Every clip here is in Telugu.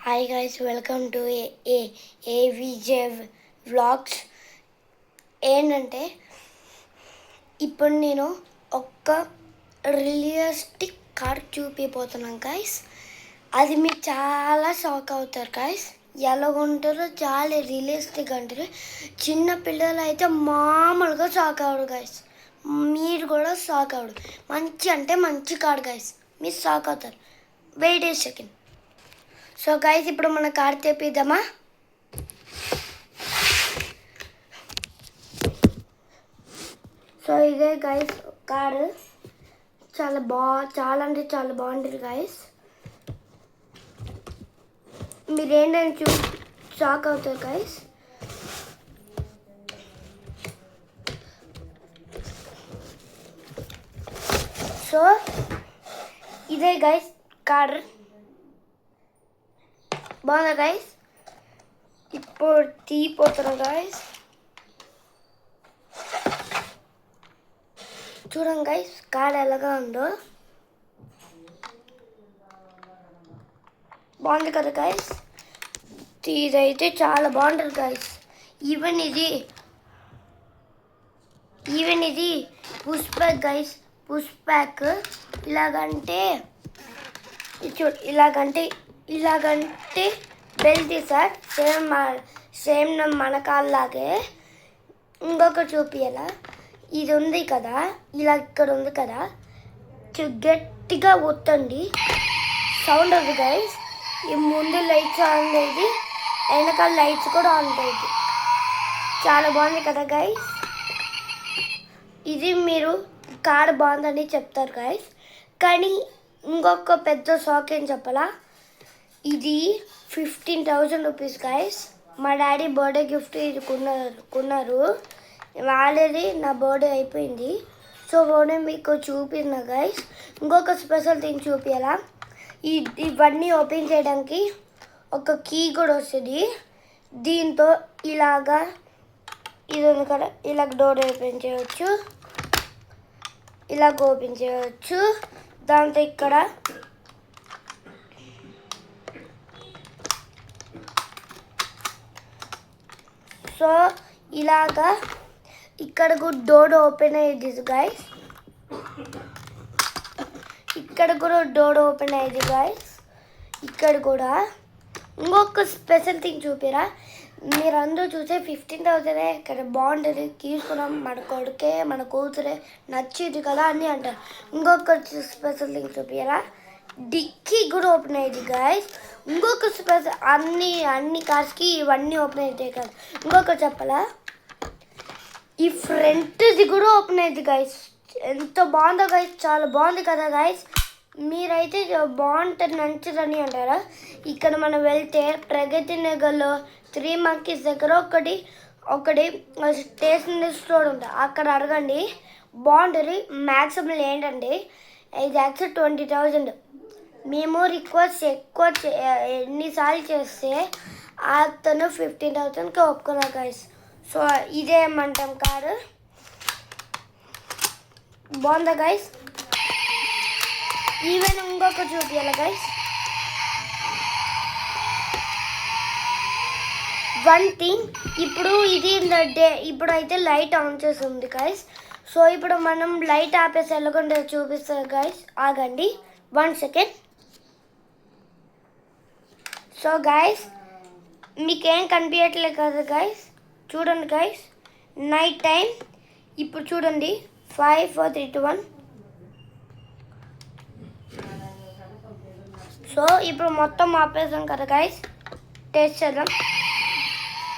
Hi guys, welcome to AVJ vlogs. ఏంటంటే ఇప్పుడు నేను ఒక రియలిస్టిక్ కార్ చూపిపోతున్నాను గైస్. అది మీరు చాలా షాక్ అవుతారు గైస్. ఎలా ఉంటారో చాలా రియలిస్టిక్ అంటారు. చిన్న పిల్లలు అయితే మామూలుగా షాక్ అవరు గైస్. మీరు కూడా షాక్ అవరు. మంచి అంటే మంచి కార్ గైస్, మీరు షాక్ అవుతారు. Wait a second. So guys, ఇప్పుడు మన కార్ తెప్పిద్దామా? సో ఇదే గైస్ కారు. చాలా అంటే చాలా బాగుంటుంది గైస్. మీరు ఏంటంటే షాక్ అవుతారు గైస్. సో ఇదే గైస్ కార్. బాగుందా గైస్? ఇప్పుడు తీపోతున్నా గైస్. చూడండి గైస్ కార్ ఎలాగా ఉందో. బాగుంది కదా గైస్. ఇదైతే చాలా బాగుంటుంది గైస్. ఈవెన్ ఇది push back guys. Push back ఇలాగంటే ఇలాగంటే బెల్ట్ సార్ సేమ్ మన కాళ్ళలాగే. ఇంకొక చూపియాలా? ఇది ఉంది కదా, ఇలా ఇక్కడ ఉంది కదా, గట్టిగా ఒత్తండి, సౌండ్ ఉంది గైస్. ఈ ముందు లైట్స్ ఆన్ అయ్యేది, వెనకాల లైట్స్ కూడా ఆన్ అయ్యేది. చాలా బాగుంది కదా గైస్. ఇది మీరు కార్ బాగుందని చెప్తారు గైస్. కానీ ఇంకొక పెద్ద షాక్ ఏం చెప్పాలా, ఇది 15,000 రూపీస్ గైస్. మా డాడీ బర్త్డే గిఫ్ట్ ఇది కొన్నారు. ఆల్రెడీ నా బర్త్డే అయిపోయింది. సో నేను మీకు చూపిన గైస్. ఇంకొక స్పెషల్ థింగ్ చూపించాలా, ఇవన్నీ ఓపెన్ చేయడానికి ఒక కీ కూడా వస్తుంది. దీంతో ఇలాగా ఇది ఉంది కదా, ఇలాగ డోర్ ఓపెన్ చేయవచ్చు, ఇలాగ ఓపెన్ చేయవచ్చు. దాంతో ఇక్కడ సో ఇలాగా ఇక్కడ కూడా డోర్ ఓపెన్ అయ్యేది గైస్. ఇక్కడ కూడా డోర్ ఓపెన్ అయ్యేది గైస్. ఇక్కడ కూడా ఇంకొక స్పెషల్ థింగ్ చూపిరా. మీరు అందరూ చూసే 15,000 ఇక్కడ బాగుంటుంది, తీసుకున్నాం, మన కొడుకే మన కూతురే నచ్చింది కదా అని అంటారు. ఇంకొక స్పెషల్ థింగ్ చూపిరా, డిక్కీ కూడా ఓపెన్ అయ్యేది గైస్. ఇంకొక స్పెషల్ అన్ని కార్స్కి ఇవన్నీ ఓపెన్ అవుతాయి కదా. ఇంకొక చెప్పాలా, ఈ ఫ్రంట్ది కూడా ఓపెన్ అయ్యేది గైస్. ఎంత బాగుందో గైస్, చాలా బాగుంది కదా గైస్. మీరైతే బాగుంటుంది నచ్చుదని అంటారా? ఇక్కడ మనం వెళ్తే ప్రగతి నగర్లో 3 Monkeys దగ్గర ఒకటి స్టేషనరీ స్టోర్ ఉంటుంది, అక్కడ అడగండి, బాగుంటుంది. మ్యాక్సిమం ఏంటంటే ఇది యాక్చువల్ 20,000. మేము రిక్వెస్ట్ ఎక్కువ ఎన్నిసార్లు చేస్తే అతను 15,000కి ఒప్పుకున్నారు గైస్. సో ఇదేమంటాం కారు. బాగుందా గైస్? ఈవెన్ ఇంకొక చూపించాలి గైస్. వన్ థింగ్, ఇప్పుడు ఇది ఇప్పుడు అయితే లైట్ ఆన్ చేస్తుంది గైస్. సో ఇప్పుడు మనం లైట్ ఆపేసి వెళ్ళకుండా చూపిస్తారు గైస్. ఆగండి 1 సెకండ్. సో గైస్, మీకేం కనిపించట్లేదు కదా గైస్, చూడండి గైస్. Night time. ఇప్పుడు చూడండి 5 4 3 2 1. సో ఇప్పుడు మొత్తం ఆపేసాం కదా గైస్. టెస్ట్ చేద్దాం.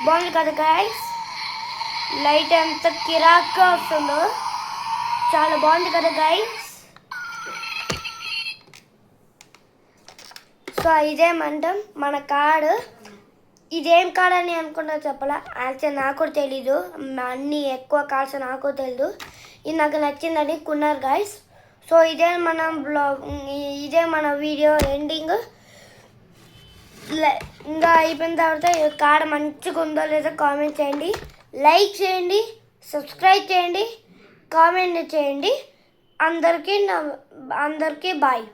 బాగుంది కదా గైస్. లైట్ ఎంత కిరాక్గా వస్తుందో, చాలా బాగుంది కదా గైస్. సో ఇదేమంటాం మన కారు. ఇదేం కార్ అని అనుకుంటా చెప్పాలా, యాక్చువల్ నాకు కూడా తెలీదు. అన్ని ఎక్కువ కార్స్ నాకు తెలీదు. ఇది నాకు నచ్చిందని కొన్నారు గైస్. సో ఇదే మన వీడియో ఎండింగ్. ఇంకా అయిపోయిన తర్వాత కార్ మంచిగా ఉందో లేదో కామెంట్ చేయండి, లైక్ చేయండి, సబ్స్క్రైబ్ చేయండి, కామెంట్ చేయండి. అందరికీ బాయ్.